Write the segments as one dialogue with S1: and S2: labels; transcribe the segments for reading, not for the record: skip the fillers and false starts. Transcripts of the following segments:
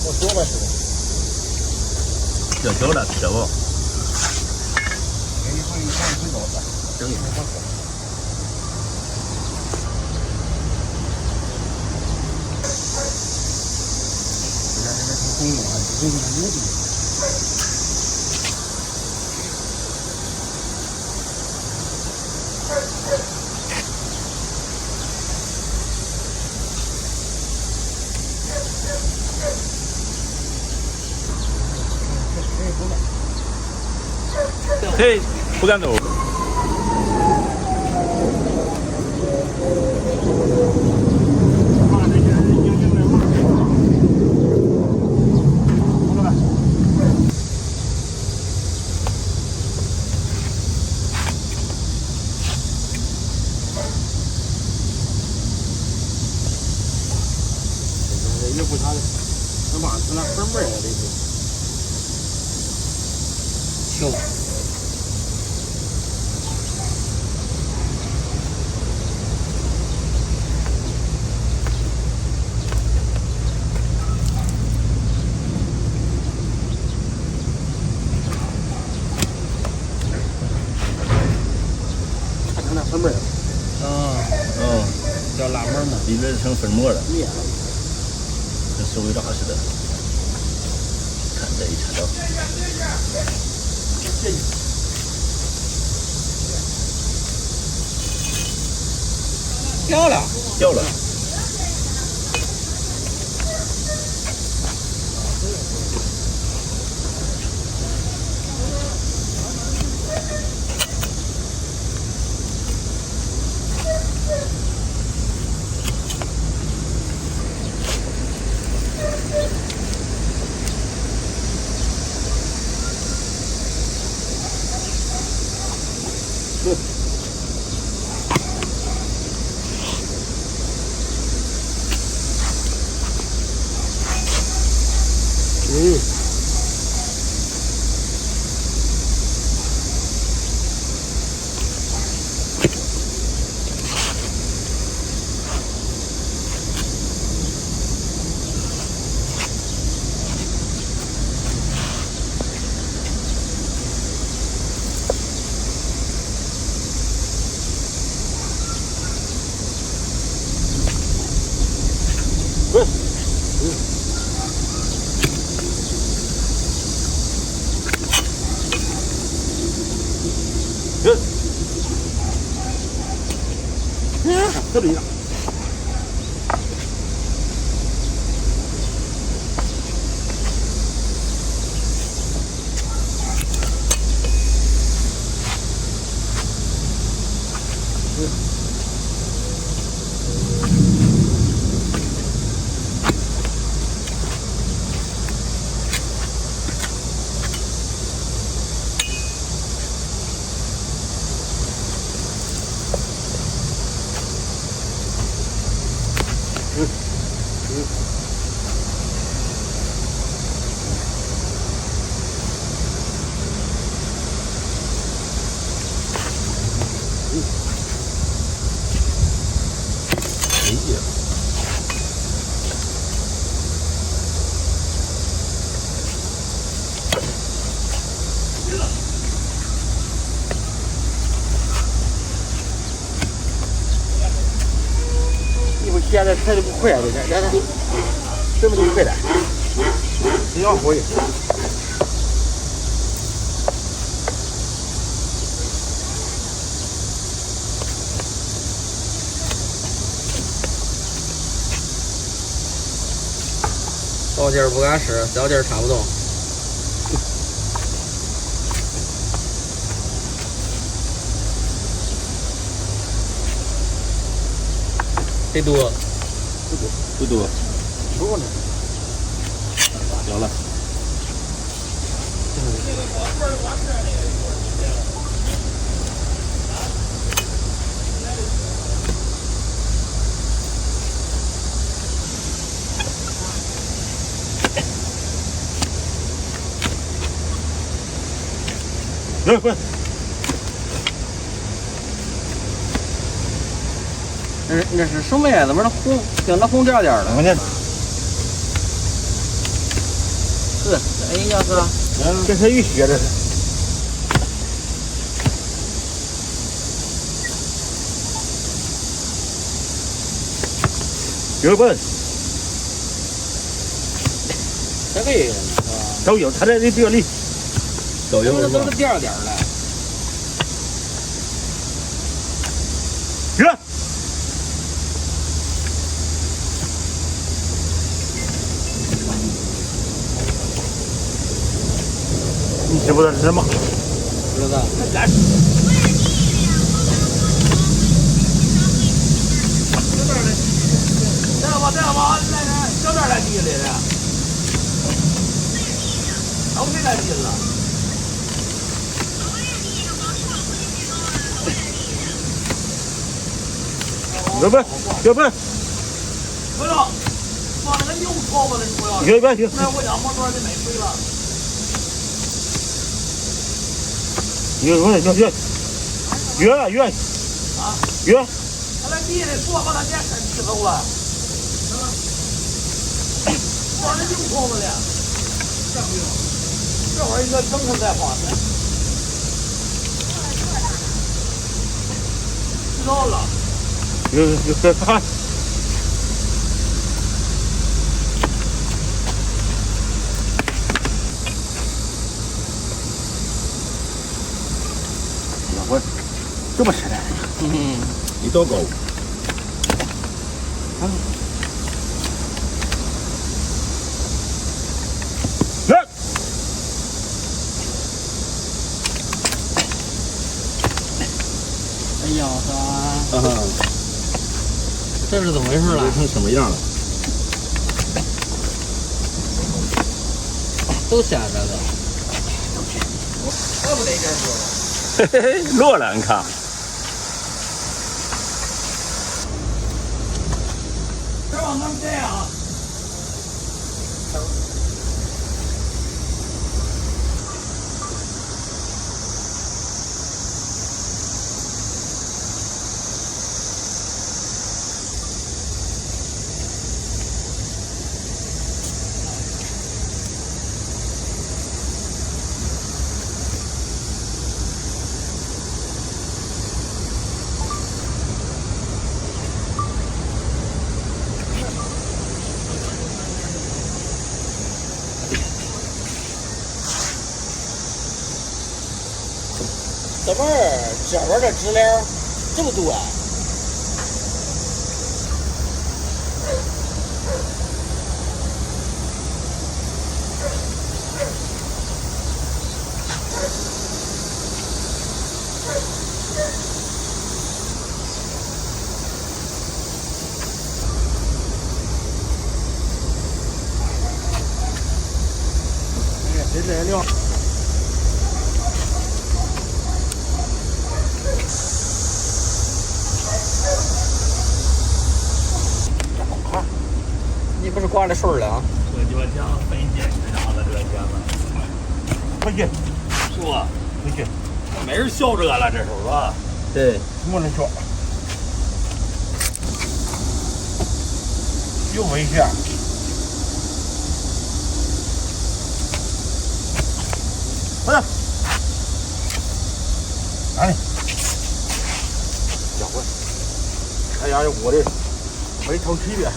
S1: 我说吧，是
S2: 这久了吃不？
S1: 给你放一放水包子，
S2: 整一下。
S1: 红的啊，这个牛逼。
S2: 嘿，不敢动。
S1: 也不啥的，那嘛子那粉味儿的就，行。它成那粉味儿了。叫辣门呢，
S2: 里边成粉末了。
S1: 灭了。
S2: 跟手尾炸似的。看这一铲刀。
S1: 掉了，
S2: 掉了。
S1: 这里了。现在开的不快，这这么就快点，只要会。
S3: 高劲儿不敢使，小劲儿插不动。得多。
S2: 不多。
S1: 多呢。
S2: 行了。来，快！
S3: 那是什么呀？怎么那红，像那红点点的？
S2: 看见。
S3: 是，哎呀哥，
S1: 这是雨雪，这是。有本
S3: 这个也是吧？
S1: 都有，他这里这里
S2: 都有是吧
S3: 都是？点儿点儿的。
S1: 热。你知不知道是什么？
S3: 不知道。
S2: 这吧，来来，小点来地来了，都给来地了。
S1: 有本，有本，
S2: 不了，把那个牛头发的不要。
S1: 有本行。
S2: 那我家摩托就没水了。
S1: 有本有。约
S2: 啊？
S1: 约。
S2: 他那地的说把他家身气走了。把那牛头发的。这不用。这会儿应该等他再花钱。知道了。
S1: 有看。我这么吃的，
S2: 你多高？
S1: 来，
S3: 哎呀哥，这是怎么回事了？
S2: 成什么样了？
S3: 都瞎着的。
S2: 这不得点多了？
S1: 嘿嘿嘿，落了，你看。
S2: 这往哪这样？
S3: 怎么这边的知了这么多啊？
S1: 这来了。
S3: 你不是挂着水了啊？
S2: 我就讲分解是啥了，这个节目。
S1: 回去，
S2: 是吧？
S1: 回去。
S2: 没人笑这个了，这时候是吧？
S3: 对。
S1: 没人说。有危险。不是。哪里？家伙！哎呀，我的没头气的。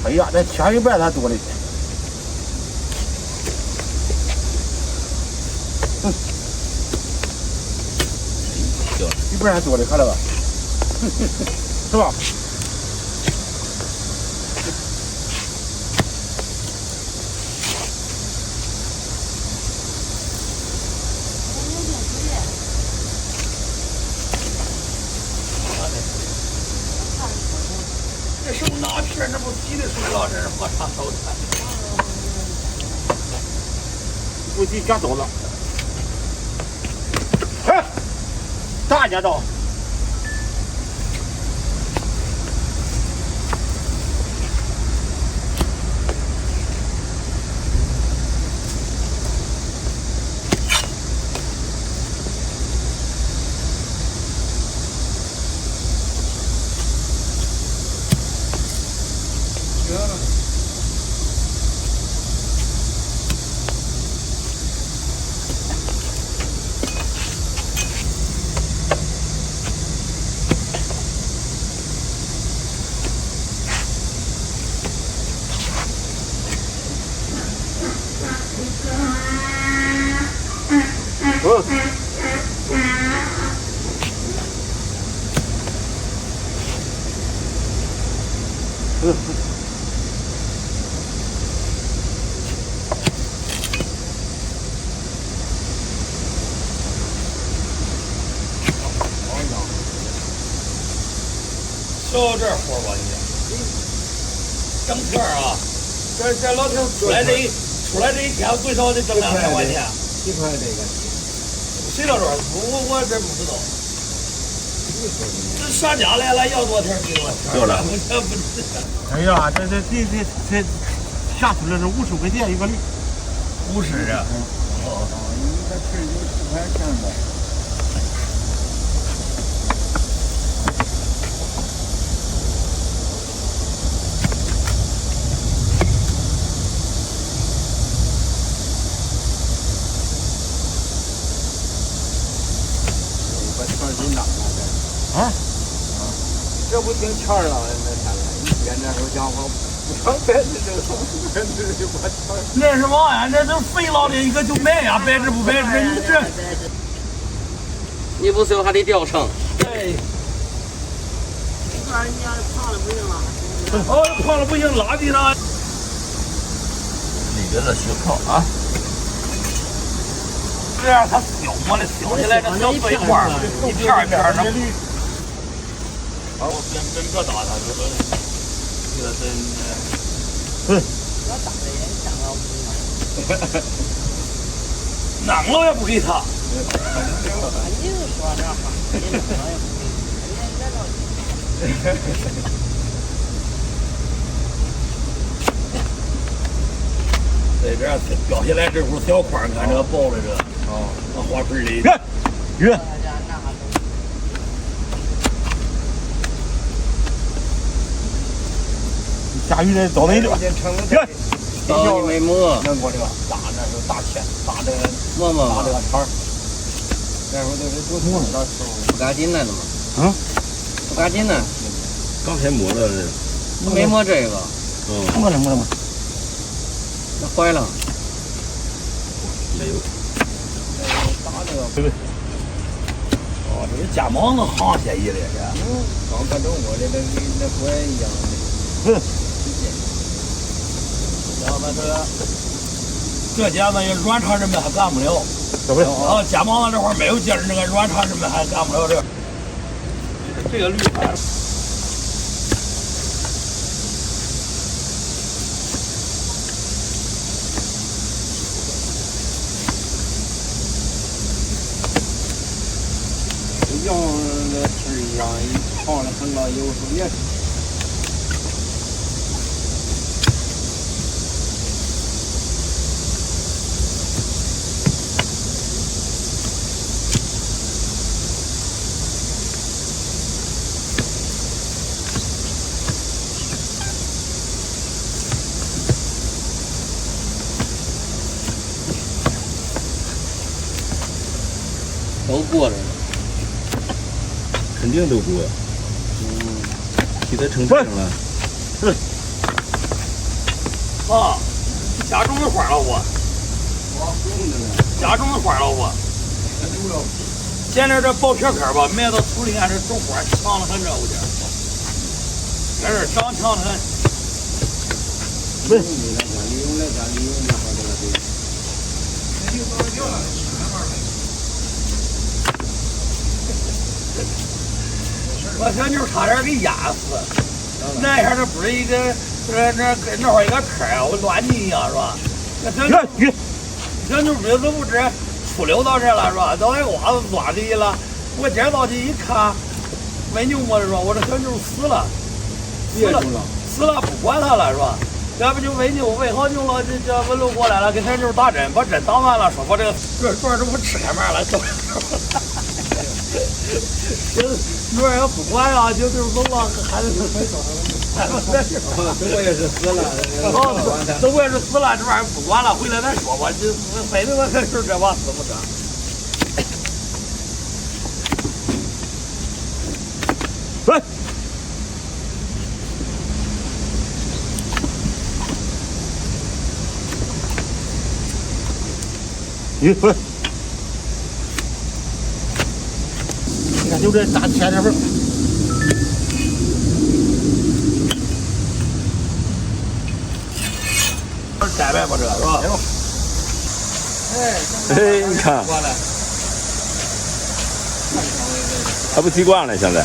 S1: 哎呀，那钱一半他多了。一半还多的，看到吧？是吧？
S2: 这手拿片，这不急的水了，这是我操手的。
S1: 估计家走了。哎，大家到。
S2: 就这活吧你，整天啊，这老头出来这一天最少得挣2000块钱。
S1: 几块这个？
S2: 谁知道多少？我这不知道。这上家来了，要多少钱给多少钱。
S3: 对了。
S2: 这不是。
S1: 哎呀，这下出来是50块钱一个驴。
S2: 50啊。
S1: 哦，一个吃90块钱的。啊，这不挺钱了？那天了，一天那时候讲话不上白纸就上白纸就把钱。
S2: 那是嘛呀？这肥佬的一个就买呀，白纸不白纸？你这，
S3: 你不修还得掉秤。
S2: 哎，
S3: 那人家胖了不行了。
S2: 哦，胖了不行，拉地上。那个是修靠啊。这样它削磨的削起来，这小碎块儿，一片儿一片儿的。好，别打它，这个真。
S3: 我打的也像个
S2: 啷了也不给他。
S3: 你就说这话，你啷了也不给他。
S2: 在这儿掉下来这股小块儿，看这个包的这。哦，那花盆里。
S1: 约。下雨得找那个。约。
S3: 刀没磨。
S1: 弄过这个大那时候大钳，大这个
S3: 磨
S1: 大这个铲儿。那时候都是多磨的，
S3: 不赶紧来的嘛。
S1: 嗯。
S3: 不赶紧的。
S4: 刚才磨的这。
S3: 没磨这个。
S1: 磨了。
S3: 那坏了。
S4: 没有。
S1: 打这个。对。
S2: 哦，这是加芒子行些一类的。
S1: 刚看中国的那锅一样的。
S2: 然后这家子软厂人们还干不了。
S1: 对不对？
S2: 啊，加芒子这块没有劲儿，那个软厂人们还干不了这个。这个驴牌。
S1: 羊的吃一样，长的很了，有时候也是。
S3: 都过着呢。
S4: 肯定都过。替他成这样了。
S2: 啊，家种的花老婆。家种的花老婆。见着这薄皮壳吧，埋到土里面这种花强了很这有点。在这长强的很。
S1: 利用来干，利用这个对。
S2: 把小牛差点给压死，那下这不是一个那会儿一个坑啊，我乱泥一样是吧？那小牛鼻子不知出溜到这了是吧？到那袜子抓地了，我今儿早起一看，喂牛么的说，我这小牛死了，死了不管它了是吧？要不就喂牛喂好牛了，这文路过来了，给小牛打针，把针打完了，说把这段这不吃开门了，走。女儿要不管啊，就是走了，孩子就没走。
S1: 我也是死了，
S2: 我也是死了，这玩意儿不管了，回来再说吧。这非得我可是这把死不得。
S1: 来。来。你看，就这大前这份。
S2: 摘呗吧，这是吧？
S4: 哎，你看，还不习惯了，现在。